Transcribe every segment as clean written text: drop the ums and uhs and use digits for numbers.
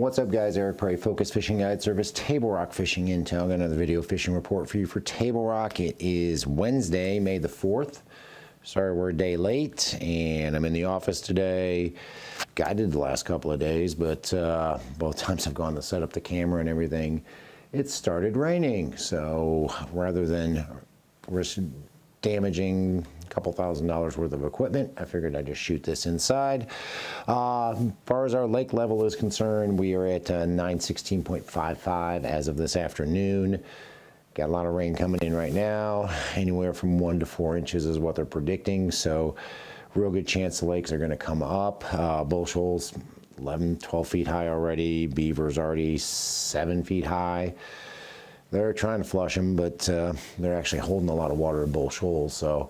What's up, guys? Eric Prey, Focus Fishing Guide Service, Table Rock Fishing Intel. Got another video fishing report for you for Table Rock. It is Wednesday, May the 4th. Sorry we're a day late, and I'm in the office today. Guided the last couple of days, but both times I've gone to set up the camera and everything, it started raining. So rather than risk damaging a couple $1,000s worth of equipment, I figured I'd just shoot this inside. As far as our lake level is concerned, we are at 916.55 as of this afternoon. Got a lot of rain coming in right now. Anywhere from 1 to 4 inches is what they're predicting, so real good chance the lakes are going to come up. Bull shoals 11, 12 feet high already. Beavers already 7 feet high. They're trying to flush them, but they're actually holding a lot of water in Bull Shoals, so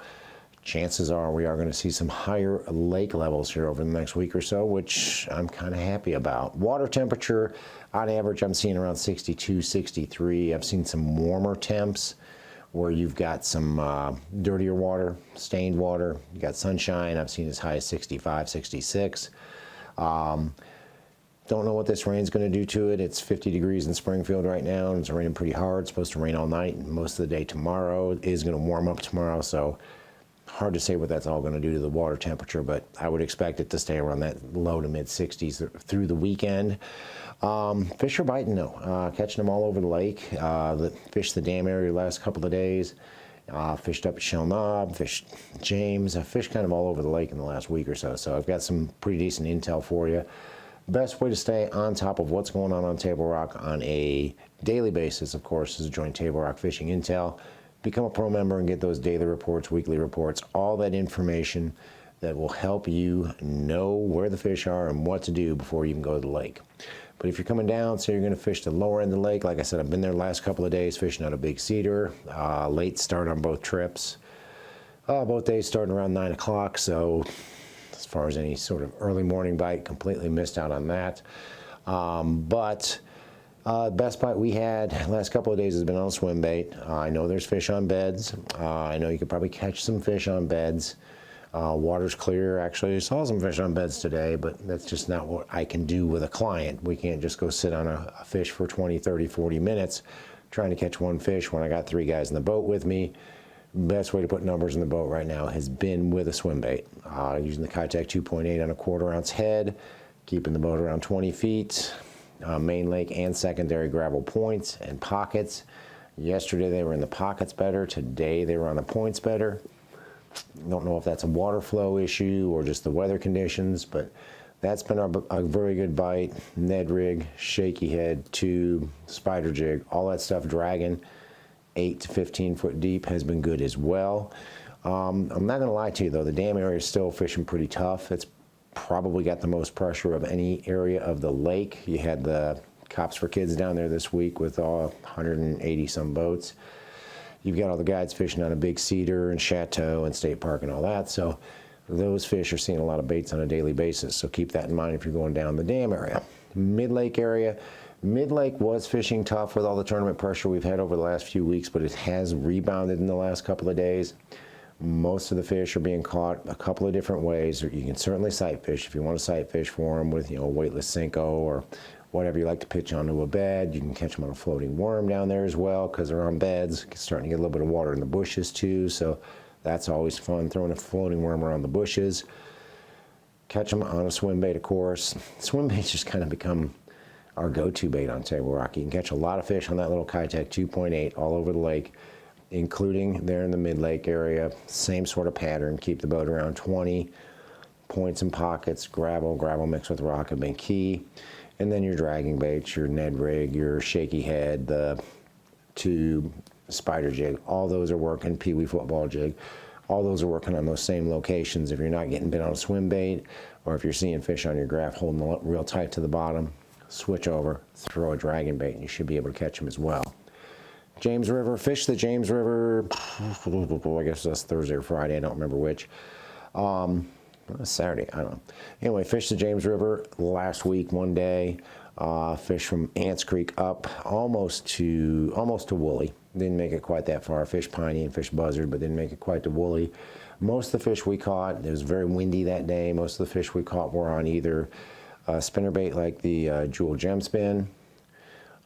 chances are we are going to see some higher lake levels here over the next week or so, which I'm kind of happy about. Water temperature, on average, I'm seeing around 62, 63. I've seen some warmer temps where you've got some dirtier water, stained water. You got sunshine. I've seen as high as 65, 66. Don't know what this rain's going to do to it. It's 50 degrees in Springfield right now, and it's raining pretty hard. It's supposed to rain all night and most of the day tomorrow. It is going to warm up tomorrow, so hard to say what that's all going to do to the water temperature, but I would expect it to stay around that low to mid 60s through the weekend. Fish are biting though, catching them all over the lake. Fished the dam area the last couple of days. Fished up at Shell Knob, fished James. I fished kind of all over the lake in the last week or so, so I've got some pretty decent intel for you. Best way to stay on top of what's going on Table Rock on a daily basis, of course, is to join Table Rock Fishing Intel. Become a pro member and get those daily reports, weekly reports, all that information that will help you know where the fish are and what to do before you can go to the lake. But if you're coming down, say you're going to fish the lower end of the lake, like I said, I've been there the last couple of days fishing out a big cedar. Late start on both trips. Both days starting around 9 o'clock, so as far as any sort of early morning bite, completely missed out on that. Best bite we had last couple of days has been on a swim bait. I know there's fish on beds. I know you could probably catch some fish on beds. Water's clear. Actually, I saw some fish on beds today, but that's just not what I can do with a client. We can't just go sit on a fish for 20, 30, 40 minutes trying to catch one fish when I got 3 guys in the boat with me. Best way to put numbers in the boat right now has been with a swim bait. Using the Kitech 2.8 on a 1/4 ounce head, keeping the boat around 20 feet. Main lake and secondary gravel points and pockets. Yesterday they were in the pockets better. Today they were on the points better. Don't know if that's a water flow issue or just the weather conditions, but that's been a very good bite. Ned rig, shaky head, tube, spider jig, all that stuff dragging 8 to 15 foot deep has been good as well. I'm not going to lie to you though, the dam area is still fishing pretty tough. It's probably got the most pressure of any area of the lake. You had the Cops for Kids down there this week with 180 some boats. You've got all the guides fishing on a big cedar and Chateau and State Park and all that, so those fish are seeing a lot of baits on a daily basis, so keep that in mind if you're going down the dam area. Mid-lake area, Mid-lake was fishing tough with all the tournament pressure we've had over the last few weeks, but it has rebounded in the last couple of days. Most of the fish are being caught a couple of different ways. You can certainly sight fish if you want to sight fish for them with, a weightless Senko or whatever you like to pitch onto a bed. You can catch them on a floating worm down there as well because they're on beds. It's starting to get a little bit of water in the bushes too, so that's always fun, throwing a floating worm around the bushes. Catch them on a swim bait, of course. Swim baits just kind of become our go-to bait on Table Rock. You can catch a lot of fish on that little Kitech 2.8 all over the lake, including there in the mid-lake area. Same sort of pattern. Keep the boat around 20. Points and pockets, gravel mixed with rock have been key. And then your dragging baits, your Ned rig, your shaky head, the tube, spider jig, all those are working. Pee-wee football jig, all those are working on those same locations. If you're not getting bit on a swim bait, or if you're seeing fish on your graph holding real tight to the bottom, switch over, throw a dragging bait, and you should be able to catch them as well. James River, fish the James River, I guess that's Thursday or Friday, I don't remember which. Saturday, I don't know. Anyway, fished the James River last week, one day. Fish from Ants Creek up almost to Woolly. Didn't make it quite that far. Fish Piney and fish Buzzard, but didn't make it quite to Woolly. Most of the fish we caught, it was very windy that day. Most of the fish we caught were on either spinnerbait like the Jewel Gem Spin,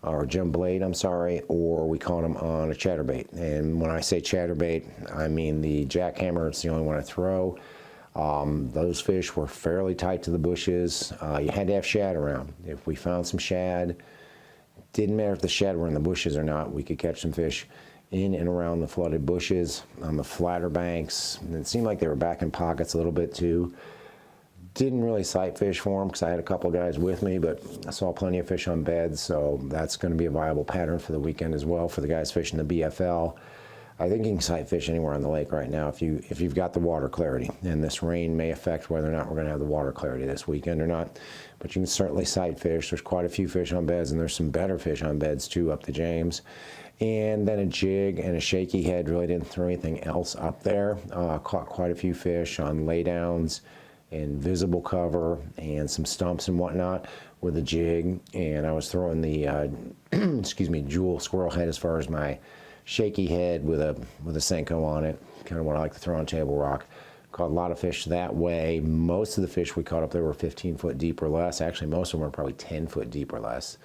or Gem Blade, I'm sorry, or we caught them on a chatterbait. And when I say chatterbait, I mean the jackhammer. It's the only one I throw. Those fish were fairly tight to the bushes. You had to have shad around. If we found some shad, didn't matter if the shad were in the bushes or not, we could catch some fish in and around the flooded bushes, on the flatter banks. And it seemed like they were back in pockets a little bit too. Didn't really sight fish for them because I had a couple guys with me, but I saw plenty of fish on beds, so that's going to be a viable pattern for the weekend as well for the guys fishing the BFL. I think you can sight fish anywhere on the lake right now if you've got the water clarity, and this rain may affect whether or not we're going to have the water clarity this weekend or not, but you can certainly sight fish. There's quite a few fish on beds, and there's some better fish on beds too up the James. And then a jig and a shaky head. Really didn't throw anything else up there. Caught quite a few fish on laydowns and visible cover and some stumps and whatnot with a jig. And I was throwing the excuse me, Jewel squirrel head as far as my shaky head with a Senko on it, kind of what I like to throw on table rock. Caught a lot of fish that way. Most of the fish we caught up there were 15 foot deep or less. Actually, most of them were probably 10 foot deep or less.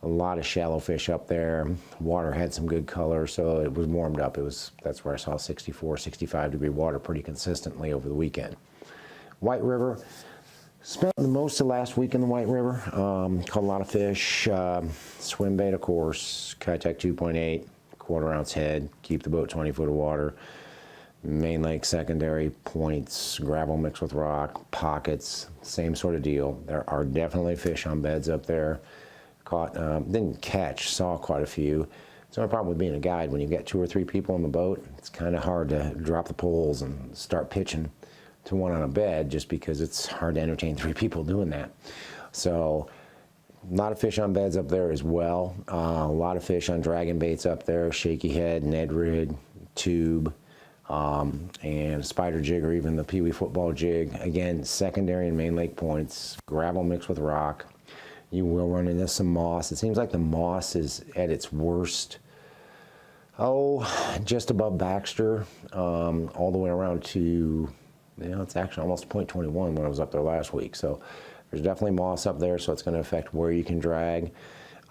A lot of shallow fish up there. Water had some good color, so it was warmed up. That's where I saw 64, 65 degree water pretty consistently over the weekend. White River, spent most of last week in the White River. Caught a lot of fish. Swim bait, of course. Kitech 2.8, quarter-ounce head. Keep the boat 20 foot of water. Main lake secondary points, gravel mixed with rock, pockets, same sort of deal. There are definitely fish on beds up there. Caught, didn't catch, saw quite a few. It's the only problem with being a guide. When you've got 2 or 3 people on the boat, it's kind of hard to drop the poles and start pitching to one on a bed, just because it's hard to entertain 3 people doing that. So a lot of fish on beds up there as well. A lot of fish on dragon baits up there, shaky head, Ned rig, tube, and spider jig, or even the Pee Wee football jig. Again, secondary and main lake points, gravel mixed with rock. You will run into some moss. It seems like the moss is at its worst, just above Baxter, all the way around to, it's actually almost 0.21 when I was up there last week. So there's definitely moss up there, so it's going to affect where you can drag.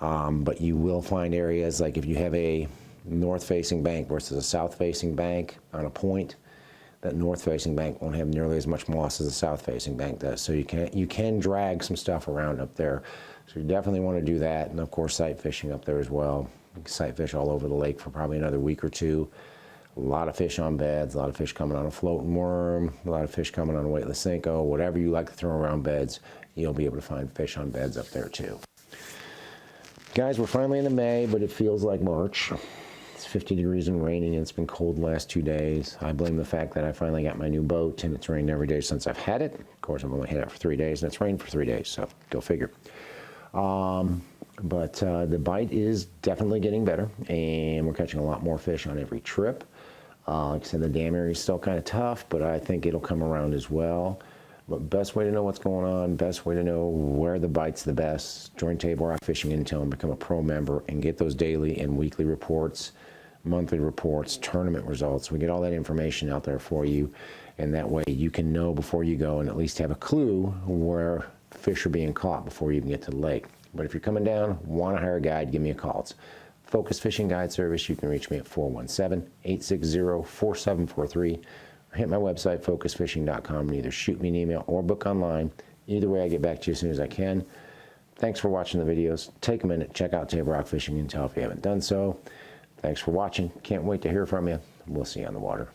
But you will find areas, like if you have a north-facing bank versus a south-facing bank on a point, that north-facing bank won't have nearly as much moss as the south-facing bank does. So you can drag some stuff around up there. So you definitely want to do that. And of course, sight fishing up there as well. You can sight fish all over the lake for probably another week or 2. A lot of fish on beds, a lot of fish coming on a floating worm, a lot of fish coming on a weightless Senko. Whatever you like to throw around beds, you'll be able to find fish on beds up there too. Guys, we're finally into May, but it feels like March. It's 50 degrees and raining, and it's been cold the last 2 days. I blame the fact that I finally got my new boat, and it's rained every day since I've had it. Of course, I've only had it for 3 days, and it's rained for 3 days, so go figure. But the bite is definitely getting better, and we're catching a lot more fish on every trip. Like I said, the dam area is still kind of tough, but I think it'll come around as well. But best way to know what's going on, best way to know where the bite's the best, join Table Rock Fishing Intel and become a pro member and get those daily and weekly reports, monthly reports, tournament results. We get all that information out there for you, and that way you can know before you go and at least have a clue where fish are being caught before you even get to the lake. But if you're coming down, want to hire a guide, give me a call. It's Focus Fishing Guide Service. You can reach me at 417-860-4743. Or hit my website, focusfishing.com, and either shoot me an email or book online. Either way, I get back to you as soon as I can. Thanks for watching the videos. Take a minute, check out Table Rock Fishing Intel if you haven't done so. Thanks for watching. Can't wait to hear from you. We'll see you on the water.